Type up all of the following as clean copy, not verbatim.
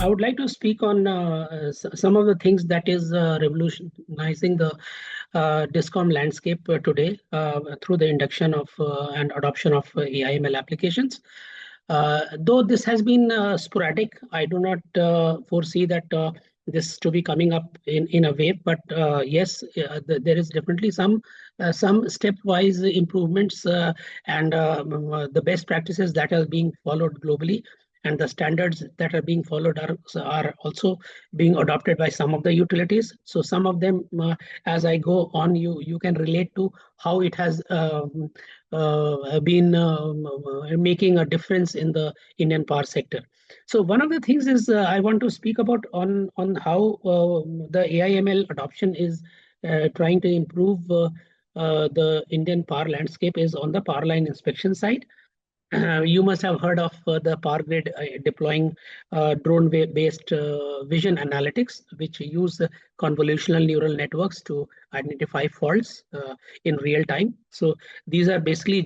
I would like to speak on some of the things that is revolutionizing the DISCOM landscape today through the induction of and adoption of AI/ML applications. Though this has been sporadic, I do not foresee that this to be coming up in a wave. But yes, there is definitely some stepwise improvements and the best practices that are being followed globally, and the standards that are being followed are also being adopted by some of the utilities. So some of them, as I go on, you can relate to how it has been making a difference in the Indian power sector. So one of the things is I want to speak about on how the AI/ML adoption is trying to improve the Indian power landscape is on the power line inspection side. You must have heard of the Power Grid deploying drone-based vision analytics, which use convolutional neural networks to identify faults in real time. So these are basically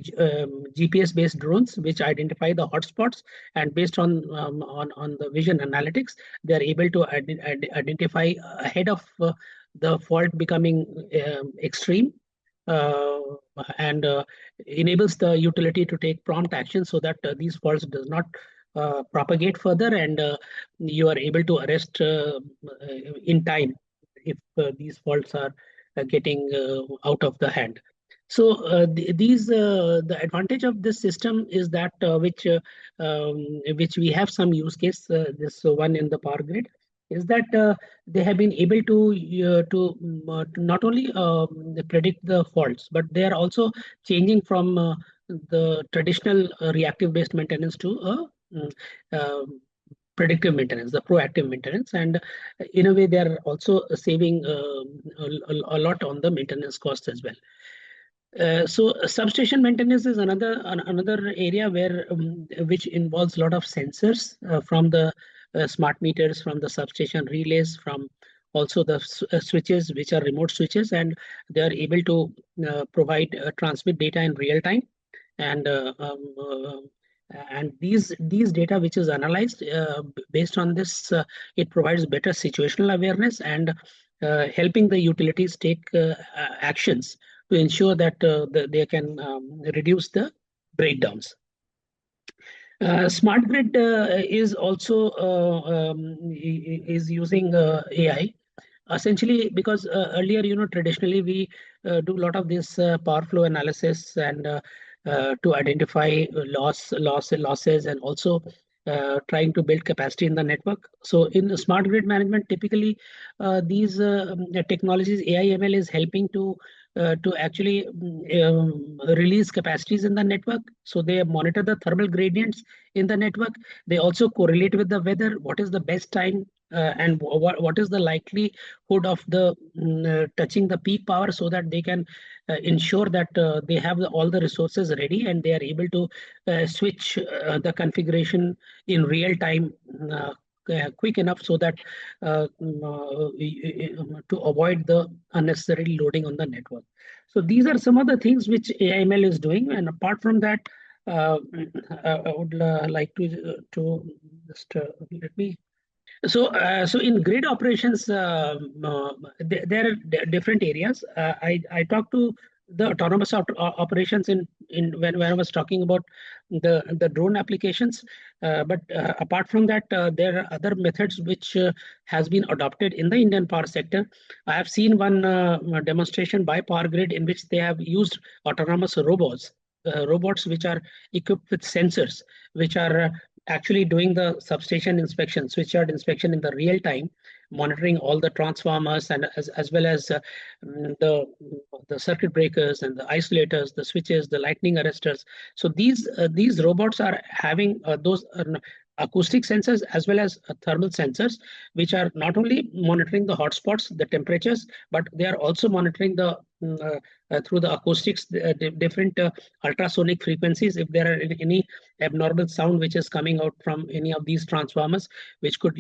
GPS-based drones which identify the hotspots, and based on the vision analytics, they are able to identify ahead of the fault becoming extreme. And enables the utility to take prompt action so that these faults does not propagate further, and you are able to arrest in time if these faults are getting out of the hand. So the advantage of this system is that which we have some use case, this one in the Power Grid, is that they have been able to not only predict the faults, but they are also changing from the traditional reactive-based maintenance to predictive maintenance, the proactive maintenance, and in a way they are also saving a lot on the maintenance costs as well. So substation maintenance is another area where which involves a lot of sensors from the smart meters, from the substation relays, from also the switches, which are remote switches, and they are able to provide transmit data in real time. And these data which is analyzed based on this, it provides better situational awareness and helping the utilities take actions to ensure that they can reduce the breakdowns. Smart grid is also is using AI, essentially because earlier, traditionally we do a lot of this power flow analysis and to identify losses, and also trying to build capacity in the network. So in the smart grid management, typically these technologies, AI/ML is helping to actually release capacities in the network. So they monitor the thermal gradients in the network. They also correlate with the weather, what is the best time and what is the likelihood of the touching the peak power, so that they can ensure that they have all the resources ready and they are able to switch the configuration in real time quick enough, so that to avoid the unnecessary loading on the network. So these are some of the things which AI/ML is doing, and apart from that, I would like to just let me. So in grid operations, there are different areas. I talked to the autonomous operations in when I was talking about the drone applications. But apart from that, there are other methods which has been adopted in the Indian power sector. I have seen one demonstration by Power Grid in which they have used autonomous robots which are equipped with sensors, which are actually doing the substation inspection, switchyard inspection in the real time, monitoring all the transformers, and as well as the circuit breakers and the isolators, the switches, the lightning arresters. So these robots are having those acoustic sensors as well as thermal sensors, which are not only monitoring the hotspots, the temperatures, but they are also monitoring the through the acoustics, different ultrasonic frequencies. If there are any abnormal sound which is coming out from any of these transformers, which could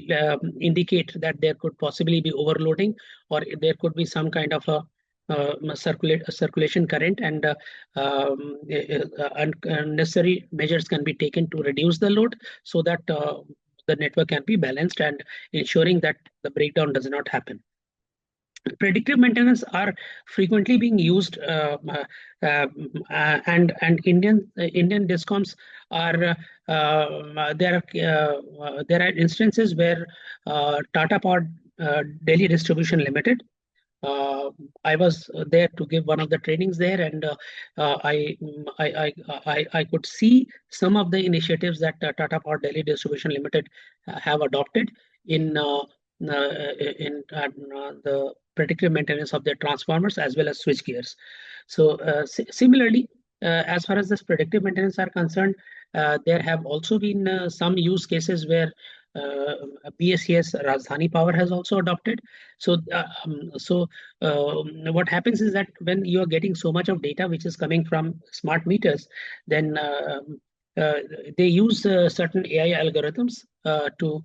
indicate that there could possibly be overloading, or there could be some kind of a circulation current, and unnecessary measures can be taken to reduce the load, so that the the network can be balanced and ensuring that the breakdown does not happen. Predictive maintenance are frequently being used, and Indian discoms are there are instances where Tata Power Delhi Distribution Limited. I was there to give one of the trainings there, and I could see some of the initiatives that Tata Power Delhi Distribution Limited have adopted in the predictive maintenance of their transformers as well as switch gears. So similarly, as far as this predictive maintenance are concerned, there have also been some use cases where BSES Rajdhani Power has also adopted. So, what happens is that when you are getting so much of data which is coming from smart meters, then they use certain AI algorithms to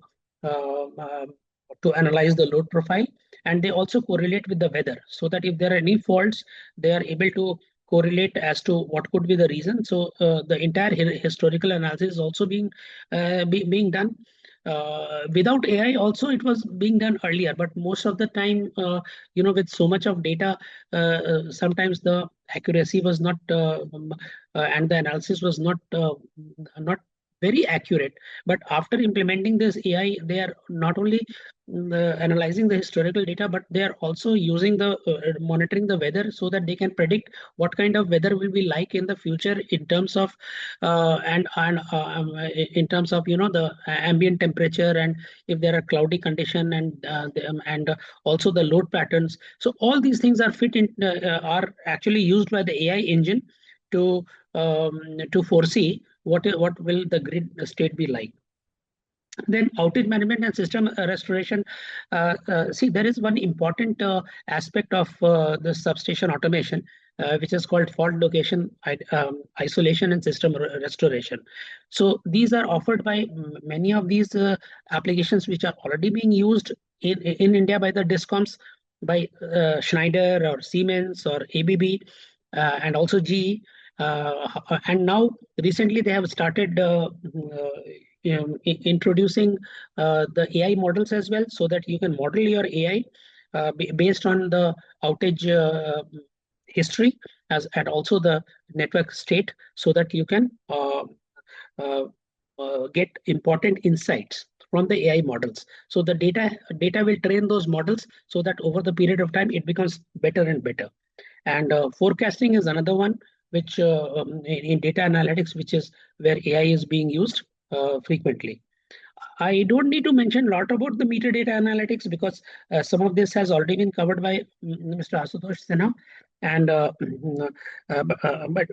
analyze the load profile, and they also correlate with the weather, so that if there are any faults, they are able to correlate as to what could be the reason. So the entire historical analysis is also being done. Without AI also it was being done earlier, but most of the time, with so much of data, sometimes the accuracy was not, and the analysis was not very accurate. But after implementing this AI, they are not only analyzing the historical data, but they are also using the monitoring the weather, so that they can predict what kind of weather will be like in the future in terms of in terms of the ambient temperature, and if there are cloudy condition, and also the load patterns. So all these things are are actually used by the AI engine to foresee what will the grid state be like. Then outage management and system restoration. See, there is one important aspect of the substation automation, which is called fault location isolation and system restoration. So these are offered by many of these applications which are already being used in India by the discoms, by Schneider or Siemens or ABB, and also GE. And now recently they have started introducing the AI models as well, so that you can model your AI based on the outage history and also the network state, so that you can get important insights from the AI models. So the data will train those models, so that over the period of time it becomes better and better. And forecasting is another one, which in data analytics, which is where AI is being used frequently. I don't need to mention a lot about the metadata analytics, because some of this has already been covered by Mr. Asutosh Sinha. And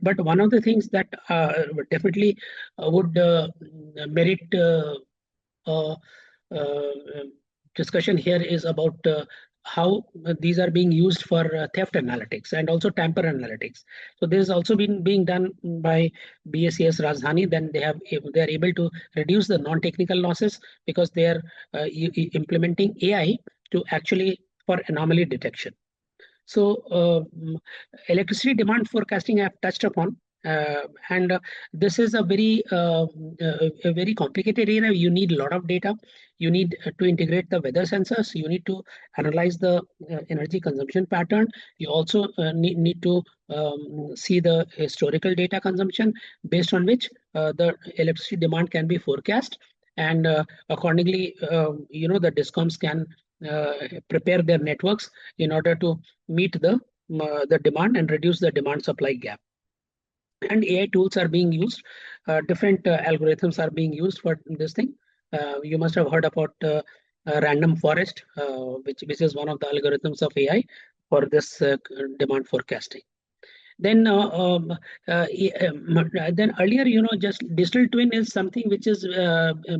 but one of the things that definitely would merit discussion here is about how these are being used for theft analytics and also tamper analytics. So this has also been being done by BSES Rajdhani. Then they are able to reduce the non-technical losses, because they are implementing AI to actually for anomaly detection. So electricity demand forecasting I have touched upon. And this is a very complicated area. You need a lot of data. You need to integrate the weather sensors. You need to analyze the energy consumption pattern. You also need to see the historical data consumption, based on which the electricity demand can be forecast. And accordingly, the discoms can prepare their networks in order to meet the demand and reduce the demand supply gap. And AI tools are being used. Different algorithms are being used for this thing. You must have heard about random forest, which is one of the algorithms of AI for this demand forecasting. Then earlier, just digital twin is something which is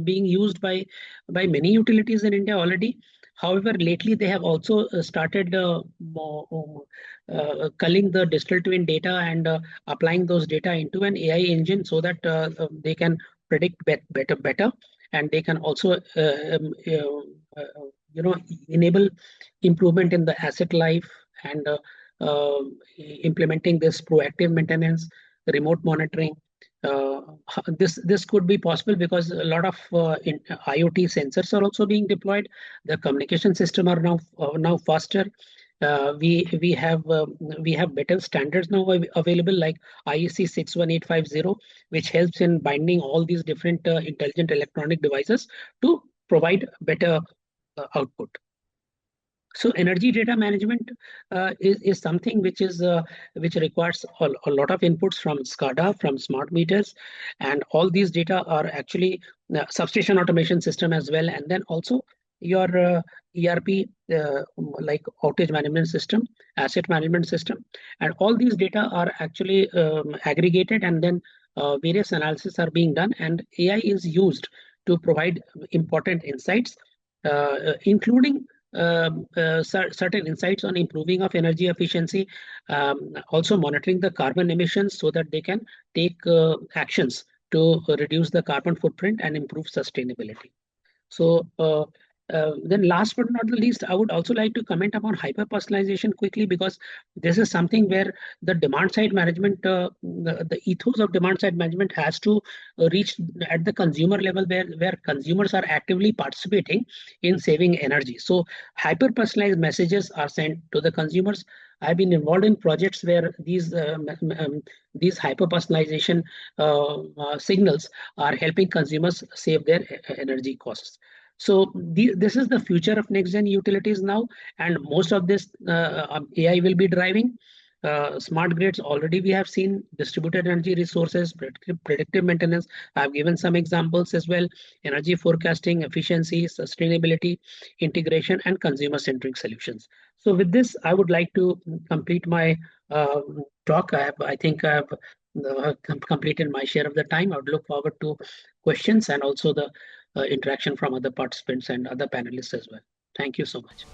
being used by many utilities in India already. However, lately they have also started culling the digital twin data and applying those data into an AI engine, so that they can predict better, and they can also enable improvement in the asset life, and implementing this proactive maintenance, remote monitoring, this could be possible because a lot of IoT sensors are also being deployed. The communication system are now faster. We have better standards now available, like IEC 61850, which helps in binding all these different intelligent electronic devices to provide better output. So energy data management is something which requires a lot of inputs from SCADA, from smart meters, and all these data are actually substation automation system as well, and then also your ERP like outage management system, asset management system, and all these data are actually aggregated, and then various analysis are being done, and AI is used to provide important insights, including certain insights on improving of energy efficiency, also monitoring the carbon emissions so that they can take actions to reduce the carbon footprint and improve sustainability. So then last but not the least, I would also like to comment upon hyper-personalization quickly, because this is something where the demand-side management, the ethos of demand-side management has to reach at the consumer level, where consumers are actively participating in saving energy. So hyper-personalized messages are sent to the consumers. I've been involved in projects where these hyper-personalization signals are helping consumers save their energy costs. So this is the future of next-gen utilities now, and most of this AI will be driving. Smart grids, already we have seen distributed energy resources, predictive maintenance. I've given some examples as well: energy forecasting, efficiency, sustainability, integration, and consumer-centric solutions. So with this, I would like to complete my talk. I think I've completed my share of the time. I would look forward to questions and also the interaction from other participants and other panelists as well. Thank you so much.